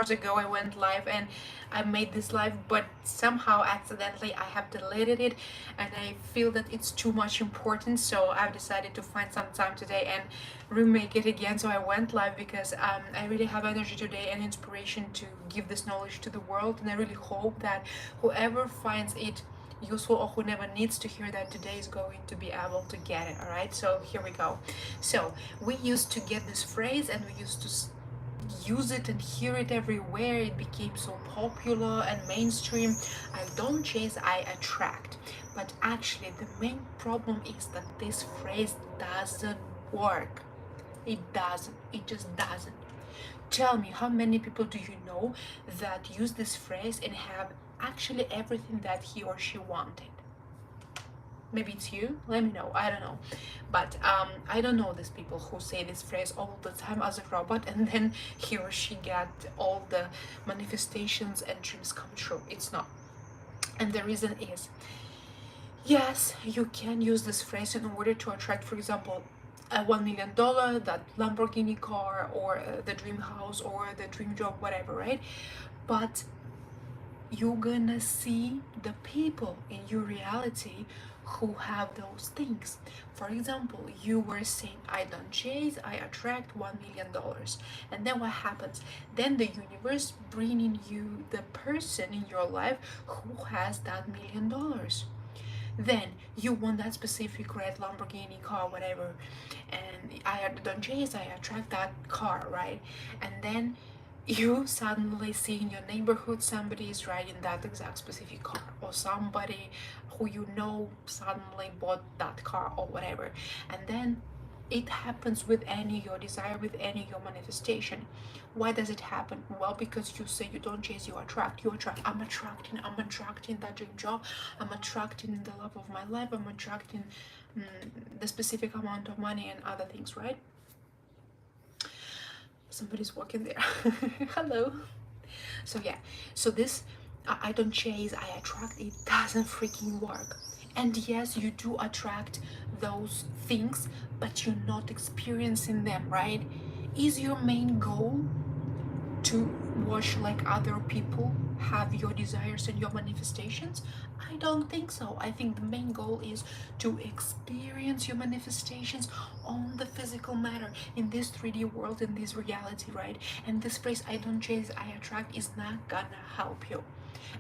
hours ago I went live and I made this live, but somehow accidentally I have deleted it, and I feel that it's too much important, so I've decided to find some time today and remake it again. So I went live because I really have energy today and inspiration to give this knowledge to the world, and I really hope that whoever finds it useful or who never needs to hear that today is going to be able to get it. All right, so here we go. So we used to get this phrase and we used to use it and hear it everywhere. It became so popular and mainstream. I don't chase, I attract. But actually the main problem is that this phrase doesn't work. It doesn't, it just doesn't. Tell me, how many people do you know that use this phrase and have actually everything that he or she wanted? Maybe it's you, let me know, I don't know. But I don't know these people who say this phrase all the time as a robot and then he or she get all the manifestations and dreams come true. It's not. And the reason is, yes, you can use this phrase in order to attract, for example, a $1 million, that Lamborghini car, or the dream house, or the dream job, whatever, right? But you're gonna see the people in your reality who have those things. For example, you were saying, I don't chase, I attract $1 million. And then what happens? Then the universe bringing you the person in your life who has that $1 million. Then you want that specific red Lamborghini car, whatever, and I don't chase, I attract that car, right? And then you suddenly see in your neighborhood somebody is riding that exact specific car, or somebody who you know suddenly bought that car or whatever. And then it happens with any your desire, with any your manifestation. Why does it happen? Well, because you say you don't chase, you attract. You attract. I'm attracting that dream job. I'm attracting the love of my life. I'm attracting mm, the specific amount of money and other things, right? Somebody's walking there. Hello. So yeah, so this I don't chase, I attract, it doesn't freaking work. And yes, you do attract those things, but you're not experiencing them, right? Is your main goal to watch like other people have your desires and your manifestations? I don't think so. I think the main goal is to experience your manifestations on the physical matter, in this 3D world, in this reality, right? And this phrase, I don't chase, I attract, is not gonna help you.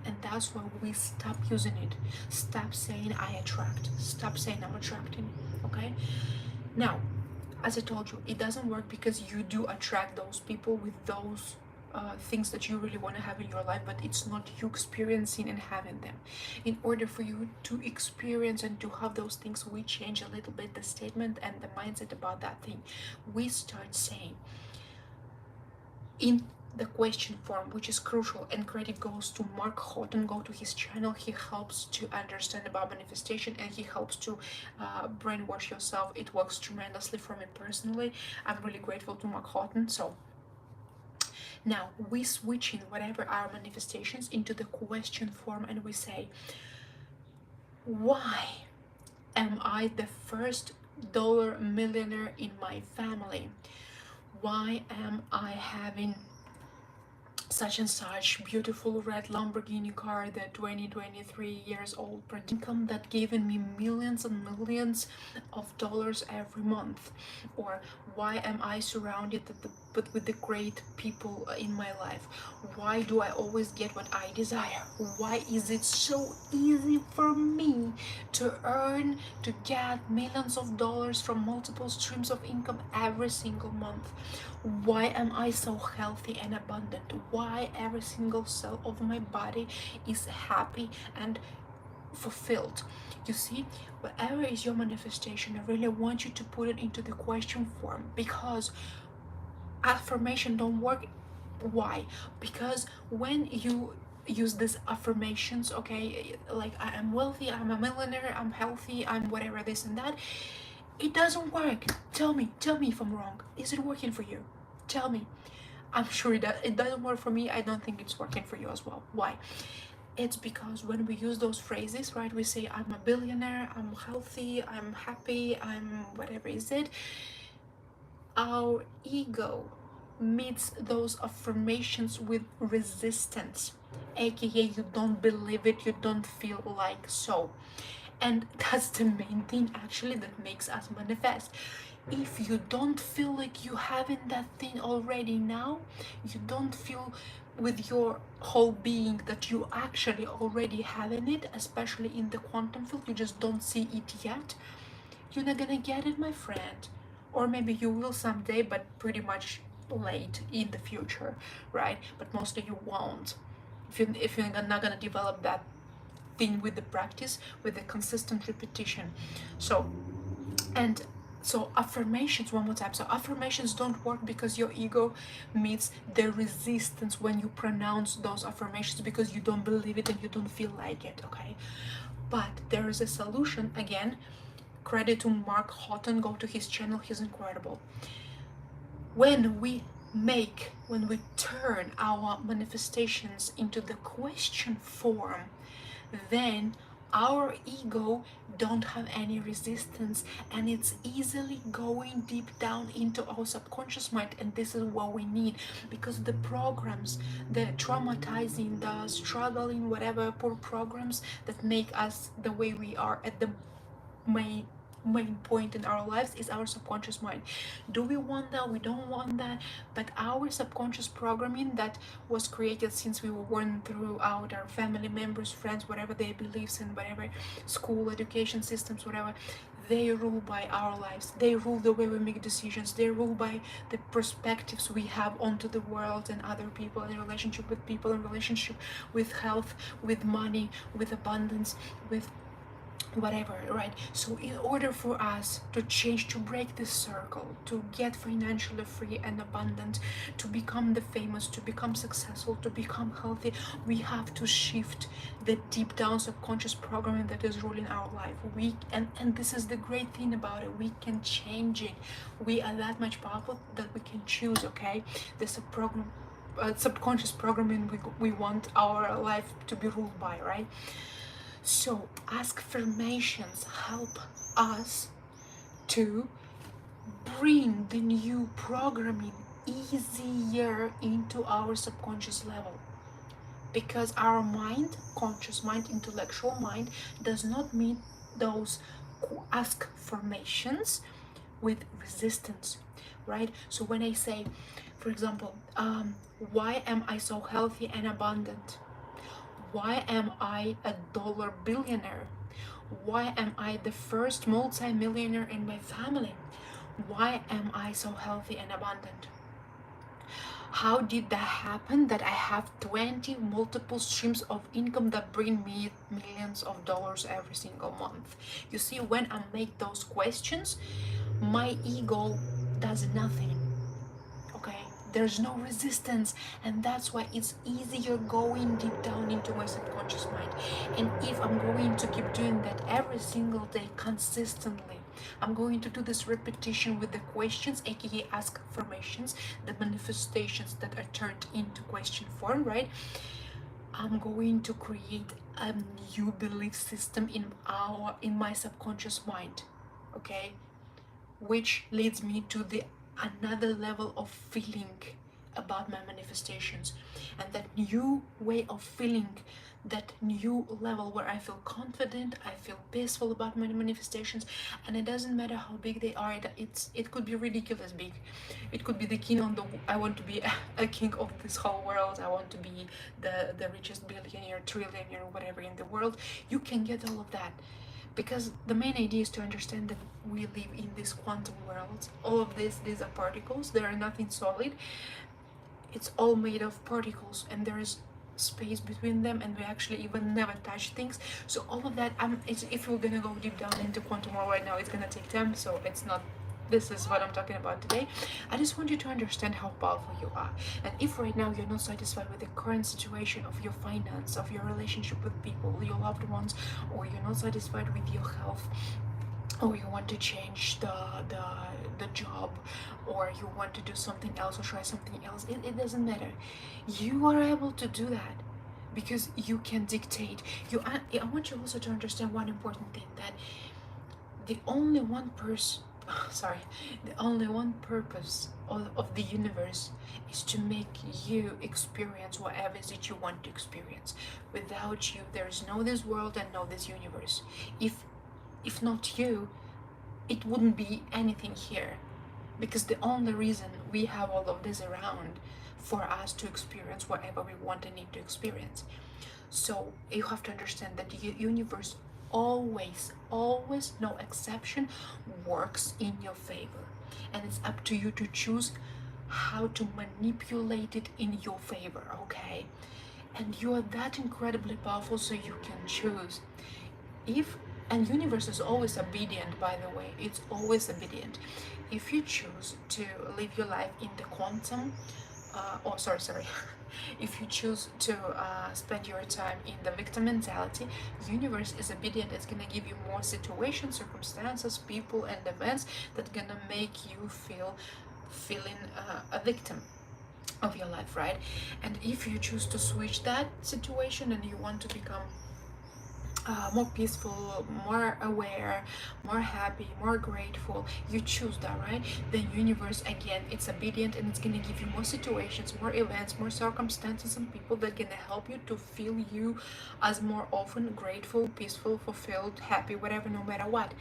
And that's why we stop using it. Stop saying I attract, stop saying I'm attracting. Okay, now, as I told you, it doesn't work because you do attract those people with those things that you really want to have in your life, but it's not you experiencing and having them. In order for you to experience and to have those things, we change a little bit the statement and the mindset about that thing. We start saying in the question form, which is crucial, and credit goes to Mark Houghton. Go to his channel. He helps to understand about manifestation, and he helps to brainwash yourself. It works tremendously for me personally. I'm really grateful to Mark Houghton. So now we switch in whatever our manifestations into the question form, and we say, why am I the first dollar millionaire in my family? Why am I having such and such beautiful red Lamborghini car, the 2023 years old income that given me millions and millions of dollars every month? Or why am I surrounded with the great people in my life? Why do I always get what I desire? Why is it so easy for me to earn, to get millions of dollars from multiple streams of income every single month? Why am I so healthy and abundant? Why every single cell of my body is happy and fulfilled? You see, whatever is your manifestation, I really want you to put it into the question form, because affirmation don't work. Why? Because when you use these affirmations, okay, like I am wealthy, I'm a millionaire, I'm healthy, I'm whatever, this and that, it doesn't work. Tell me if I'm wrong. Is it working for you? Tell me. I'm sure it doesn't work for me. I don't think it's working for you as well. Why? It's because when we use those phrases, right, we say I'm a billionaire, I'm healthy, I'm happy, I'm whatever is it, our ego meets those affirmations with resistance, aka you don't believe it, you don't feel like so. And that's the main thing actually that makes us manifest. If you don't feel like you having that thing already now, you don't feel with your whole being that you actually already having it, especially in the quantum field, you just don't see it yet, you're not gonna get it, my friend. Or maybe you will someday, but pretty much late in the future, right? But mostly you won't. If you're not gonna develop that thing with the practice, with the consistent repetition. So, and so affirmations, one more time. So affirmations don't work because your ego meets the resistance when you pronounce those affirmations because you don't believe it and you don't feel like it, okay? But there is a solution. Again, credit to Mark Houghton, go to his channel, he's incredible. When we turn our manifestations into the question form, then our ego don't have any resistance, and it's easily going deep down into our subconscious mind. And this is what we need, because the programs, the traumatizing, the struggling, whatever poor programs that make us the way we are at the main point in our lives, is our subconscious mind. Do we want that? We don't want that. But our subconscious programming that was created since we were born throughout our family members, friends, whatever their beliefs and whatever school education systems, whatever, they rule by our lives. They rule the way we make decisions. They rule by the perspectives we have onto the world and other people, in relationship with people, in relationship with health, with money, with abundance, with whatever, right? So in order for us to change, to break this circle, to get financially free and abundant, to become the famous, to become successful, to become healthy, we have to shift the deep down subconscious programming that is ruling our life. And this is the great thing about it, we can change it. We are that much powerful that we can choose, okay? The subconscious programming we want our life to be ruled by, right? So affirmations help us to bring the new programming easier into our subconscious level, because our mind, conscious mind, intellectual mind, does not meet those affirmations with resistance, right? So when I say, for example, why am I so healthy and abundant? Why am I a dollar billionaire? Why am I the first multi-millionaire in my family? Why am I so healthy and abundant? How did that happen that I have 20 multiple streams of income that bring me millions of dollars every single month? You see, when I make those questions, my ego does nothing. Okay, there's no resistance, and that's why it's easier going deep down into my subconscious mind. And if I'm going to keep doing that every single day consistently, I'm going to do this repetition with the questions, aka ask affirmations, the manifestations that are turned into question form, right? I'm going to create a new belief system in my subconscious mind, okay, which leads me to the another level of feeling about my manifestations. And that new way of feeling, that new level where I feel confident, I feel peaceful about my manifestations, and it doesn't matter how big they are. It could be ridiculous big. It could be the king on the I want to be a king of this whole world. I want to be the richest billionaire, trillionaire, whatever in the world. You can get all of that, because the main idea is to understand that we live in this quantum world. All of these are particles. They are nothing solid. It's all made of particles, and there is space between them, and we actually even never touch things. So all of that, if we're gonna go deep down into quantum world right now, it's gonna take time, so it's not, this is what I'm talking about today. I just want you to understand how powerful you are. And if right now you're not satisfied with the current situation of your finance, of your relationship with people, your loved ones, or you're not satisfied with your health, or you want to change the job, or you want to do something else or try something else, it doesn't matter. You are able to do that because you can dictate. I want you also to understand one important thing, that the only one person sorry, the only one purpose of the universe is to make you experience whatever it is that you want to experience. Without you, there is no this world and no this universe. If not you, it wouldn't be anything here, because the only reason we have all of this around for us to experience whatever we want and need to experience. So you have to understand that the universe always, no exception, works in your favor. And it's up to you to choose how to manipulate it in your favor, okay? And you are that incredibly powerful, so you can choose. If and universe is always obedient, by the way, it's always obedient. If you choose to live your life in the quantum, sorry, if you choose to spend your time in the victim mentality, universe is obedient. It's gonna give you more situations, circumstances, people, and events that gonna make you feeling a victim of your life, right? And if you choose to switch that situation and you want to become more peaceful, more aware, more happy, more grateful, you choose that, right? The universe, again, it's obedient, and it's gonna give you more situations, more events, more circumstances, and people that gonna help you to feel you as more often grateful, peaceful, fulfilled, happy, whatever, no matter what.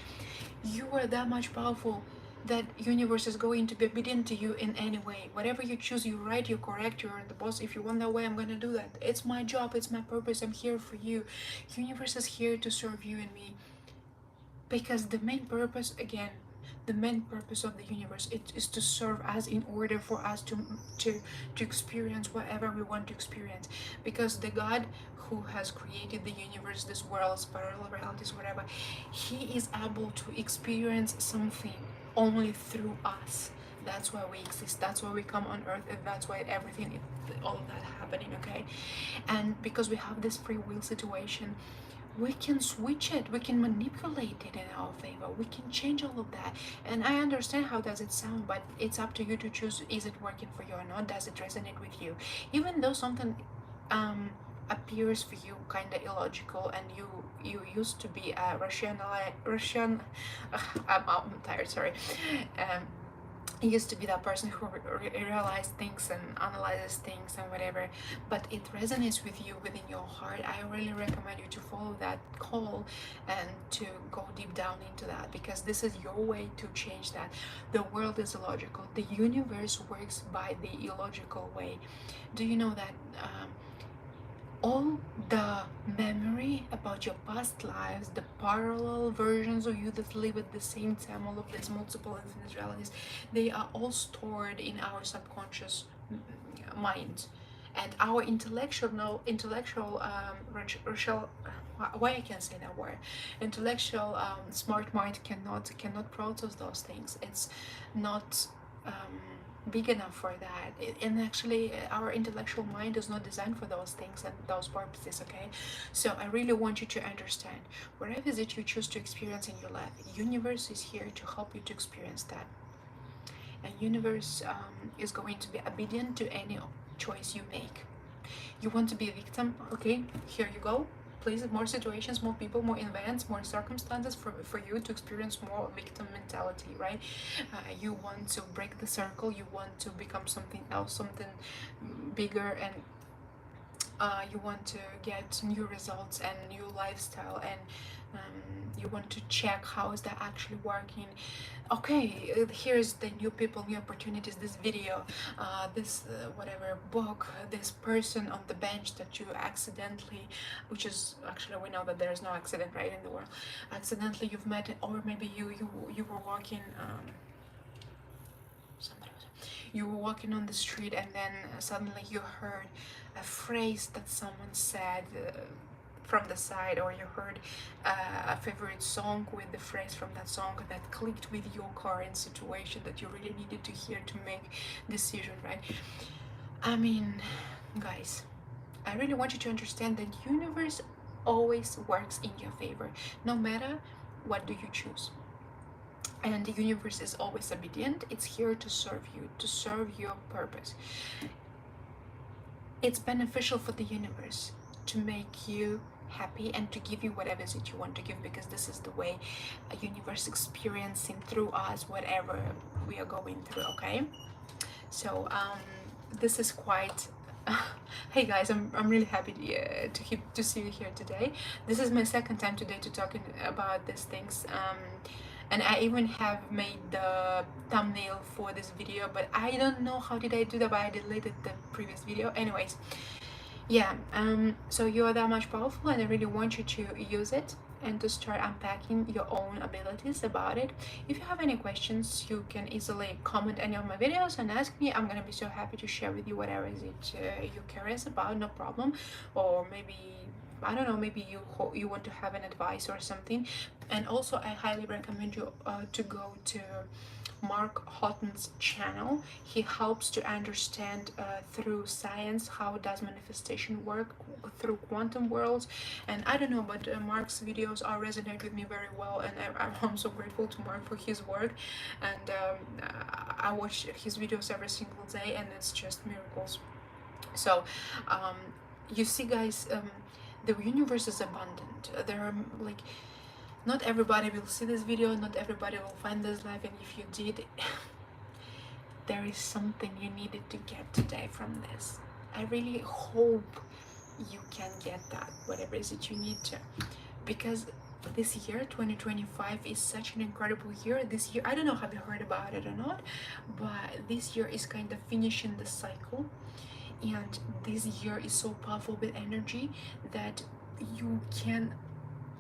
You are that much powerful that universe is going to be obedient to you in any way. Whatever you choose, you're right, you're correct, you're the boss. If you want that way, I'm gonna do that. It's my job, it's my purpose, I'm here for you. Universe is here to serve you and me, because the main purpose, again, the main purpose of the universe, it is to serve us in order for us to experience whatever we want to experience. Because the God who has created the universe, this world, parallel realities, whatever, he is able to experience something only through us. That's why we exist, that's why we come on earth, and that's why everything, all of that happening, okay? And because we have this free will situation, we can switch it, we can manipulate it in our favor, we can change all of that. And I understand how does it sound, but it's up to you to choose, is it working for you or not? Does it resonate with you? Even though something appears for you kind of illogical, and you used to be a Russian I'm tired, sorry. I used to be that person who realized things and analyzes things and whatever, but it resonates with you within your heart. I really recommend you to follow that call and to go deep down into that, because this is your way to change that. The world is illogical, the universe works by the illogical way. Do you know that all the memory about your past lives, the parallel versions of you that live at the same time, all of these multiple infinite realities, they are all stored in our subconscious mind. And our why I can't say that word, intellectual smart mind cannot process those things. It's not big enough for that. And actually our intellectual mind is not designed for those things and those purposes, okay? So I really want you to understand, whatever it is that you choose to experience in your life, universe is here to help you to experience that. And universe is going to be obedient to any choice you make. You want to be a victim, okay, here you go. Please, more situations, more people, more events, more circumstances for you to experience more victim mentality, right? You want to break the circle, you want to become something else, something bigger, and you want to get new results and new lifestyle, and you want to check how is that actually working. Okay, here's the new people, new opportunities, this video, this whatever book, this person on the bench that you accidentally, which is actually, we know that there's no accident, right, in the world, accidentally you've met, or maybe you were walking you were walking on the street, and then suddenly you heard a phrase that someone said from the side, or you heard a favorite song with the phrase from that song that clicked with your current situation that you really needed to hear to make decision, right? I mean, guys, I really want you to understand that universe always works in your favor, no matter what do you choose. And the universe is always obedient. It's here to serve you, to serve your purpose. It's beneficial for the universe to make you happy and to give you whatever it is that you want to give, because this is the way a universe experiencing through us whatever we are going through. Okay, so this is quite hey guys, I'm really happy to see you here today. This is my second time today to talking about these things, and I even have made the thumbnail for this video, but I don't know how did I do that, but I deleted the previous video. Anyways, yeah, so you are that much powerful, and I really want you to use it and to start unpacking your own abilities about it. If you have any questions, you can easily comment any of my videos and ask me. I'm gonna be so happy to share with you whatever is it you're curious about, no problem. Or maybe, I don't know, maybe you want to have an advice or something. And also I highly recommend you to go to Mark Houghton's channel. He helps to understand through science how does manifestation work through quantum worlds. And I don't know, but Mark's videos are resonate with me very well, and I'm so grateful to Mark for his work. And I watch his videos every single day, and it's just miracles. So you see guys, the universe is abundant. There are like, not everybody will see this video, not everybody will find this live, and if you did, there is something you needed to get today from this. I really hope you can get that, whatever it is that you need to, because this year 2025 is such an incredible year. This year, I don't know have you heard about it or not, but this year is kind of finishing the cycle, and this year is so powerful with energy that you can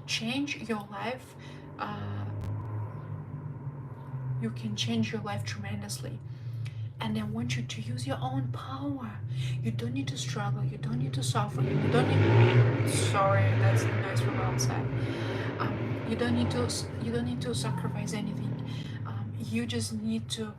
change your life. You can change your life tremendously, and I want you to use your own power. You don't need to struggle, you don't need to suffer, you don't need, sorry, that's the noise from outside. You don't need to sacrifice anything. You just need to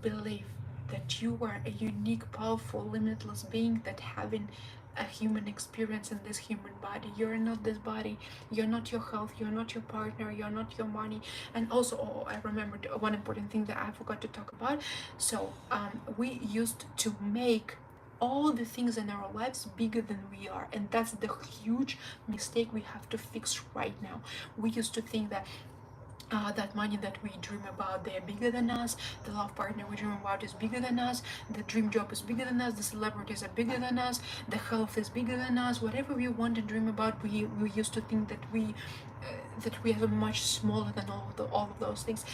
believe that you are a unique, powerful, limitless being that having a human experience in this human body. You're not this body, you're not your health, you're not your partner, you're not your money. And also, oh, I remembered one important thing that I forgot to talk about. So we used to make all the things in our lives bigger than we are, and that's the huge mistake we have to fix right now. We used to think that that money that we dream about, they're bigger than us. The love partner we dream about is bigger than us. The dream job is bigger than us. The celebrities are bigger than us. The health is bigger than us. Whatever we want to dream about, we used to think that we are much smaller than all of those things.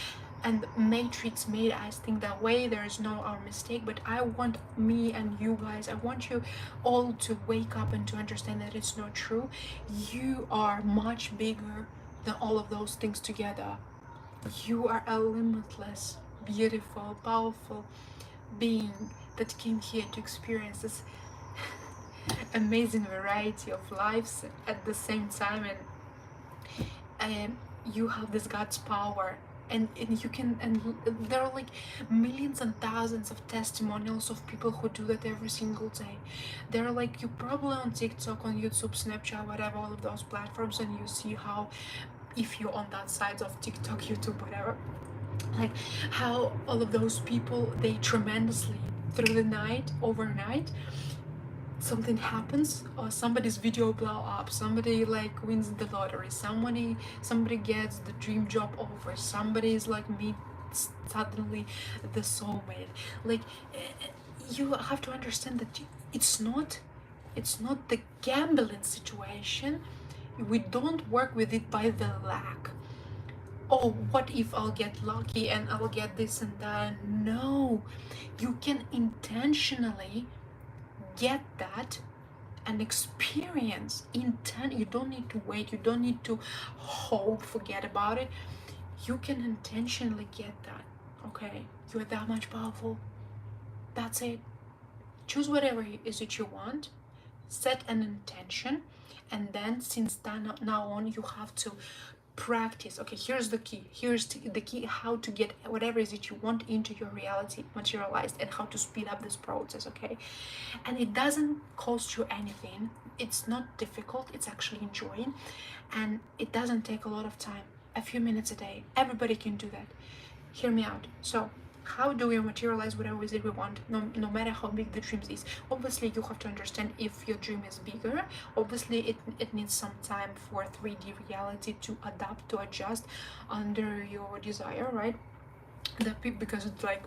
And Matrix made us think that way. There is no our mistake, but I want me and you guys, I want you all to wake up and to understand that it's not true. You are much bigger than all of those things together. You are a limitless, beautiful, powerful being that came here to experience this amazing variety of lives at the same time, and you have this God's power, and you can, and there are like millions and thousands of testimonials of people who do that every single day. They're like, you probably on TikTok, on YouTube, Snapchat, whatever, all of those platforms, and you see how, if you're on that side of TikTok, YouTube, whatever, like how all of those people, they tremendously through the night, overnight, something happens, or somebody's video blow up, somebody like wins the lottery, somebody gets the dream job over, somebody's like meets suddenly the soulmate. Like, you have to understand that it's not the gambling situation. We don't work with it by the lack. Oh, what if I'll get lucky and I'll get this and that? No, you can intentionally get that and experience you don't need to wait, you don't need to hope, forget about it. You can intentionally get that. Okay, you're that much powerful. That's it. Choose whatever it is that you want, set an intention, and then since now on you have to practice. Okay, here's the key how to get whatever it is that you want into your reality materialized, and how to speed up this process. Okay, and it doesn't cost you anything, it's not difficult, it's actually enjoying, and it doesn't take a lot of time, a few minutes a day. Everybody can do that. Hear me out. So How do we materialize whatever it is we want, no matter how big the dream is? Obviously, you have to understand if your dream is bigger. Obviously, it needs some time for 3D reality to adapt, to adjust under your desire, right? Because it's like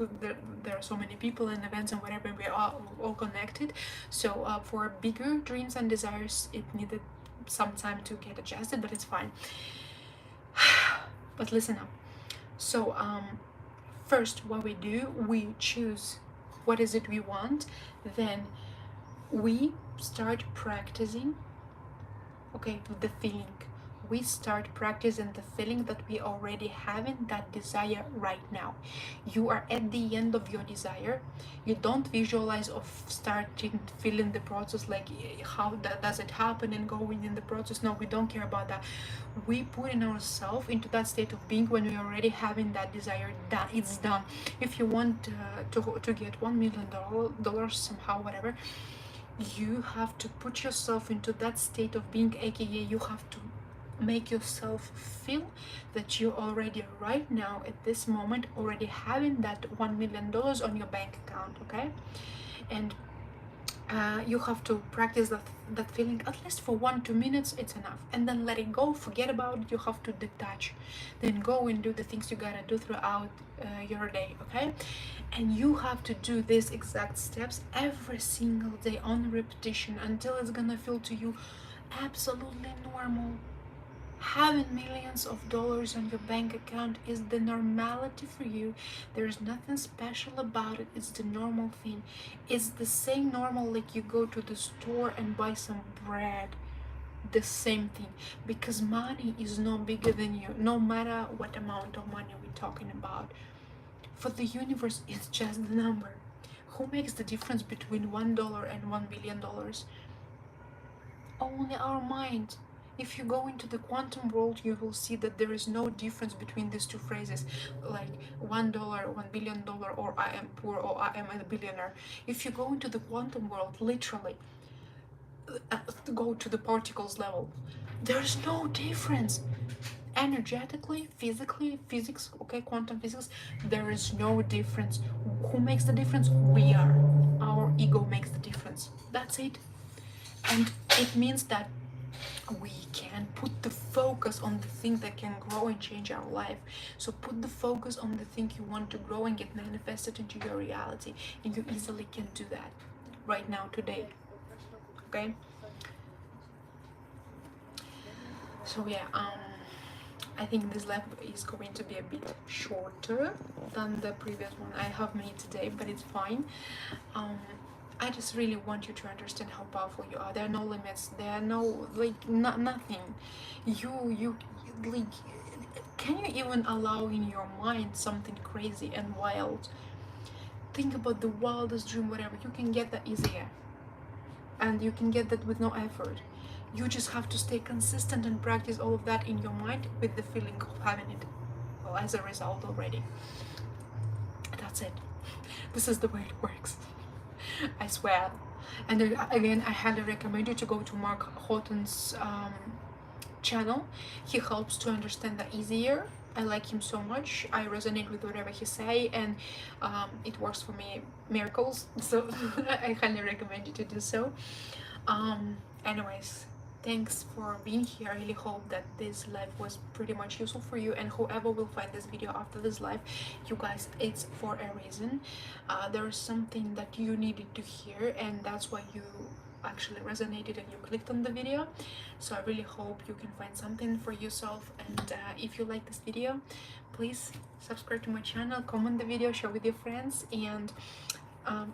there are so many people and events and whatever, we're all connected. So for bigger dreams and desires, it needed some time to get adjusted, but it's fine. But listen up. So first, what we do, we choose what is it we want, then we start practicing, okay, the feeling. We start practicing the feeling that we already having that desire right now. You are at the end of your desire. You don't visualize of starting feeling the process, like how that does it happen and going in the process. No, we don't care about that. We put in ourselves into that state of being when we already having that desire, that it's done. If you want to get $1 million somehow, whatever, you have to put yourself into that state of being, aka you have to make yourself feel that you already right now at this moment already having that $1 million on your bank account, okay? And you have to practice that feeling at least for 1-2 minutes. It's enough, and then let it go, forget about it. You have to detach, then go and do the things you gotta do throughout your day, okay? And you have to do these exact steps every single day on repetition until it's gonna feel to you absolutely normal. Having millions of dollars on your bank account is the normality for you. There's nothing special about it. It's the normal thing. It's the same normal like you go to the store and buy some bread. The same thing, because money is no bigger than you, no matter what amount of money we're talking about. For the universe, it's just the number. Who makes the difference between $1 and $1 billion? Only our mind. If you go into the quantum world, you will see that there is no difference between these two phrases, like $1, $1 billion, or I am poor, or I am a billionaire. If you go into the quantum world, literally, go to the particles level, there's no difference. Energetically, physically, physics, okay, quantum physics, there is no difference. Who makes the difference? We are. Our ego makes the difference. That's it. And it means that we can put the focus on the thing that can grow and change our life. So put the focus on the thing you want to grow and get manifested into your reality, and you easily can do that right now, today, okay? So yeah, I think this live is going to be a bit shorter than the previous one I have made today, but it's fine. I just really want you to understand how powerful you are. There are no limits. There are no, like, nothing. You like, can you even allow in your mind something crazy and wild? Think about the wildest dream, whatever. You can get that easier, and you can get that with no effort. You just have to stay consistent and practice all of that in your mind with the feeling of having it, well, as a result already. That's it. This is the way it works. I swear. And again, I highly recommend you to go to Mark Houghton's channel. He helps to understand that easier. I like him so much. I resonate with whatever he say, and it works for me, miracles. So I highly recommend you to do so. Anyways, thanks for being here. I really hope that this live was pretty much useful for you, and whoever will find this video after this live, you guys, it's for a reason. There is something that you needed to hear, and that's why you actually resonated and you clicked on the video. So I really hope you can find something for yourself, and if you like this video, please subscribe to my channel, comment the video, share with your friends, and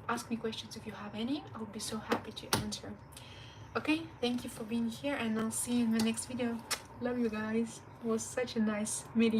ask me questions if you have any. I'll be so happy to answer. Okay, thank you for being here, and I'll see you in the next video. Love you guys. It was such a nice meeting.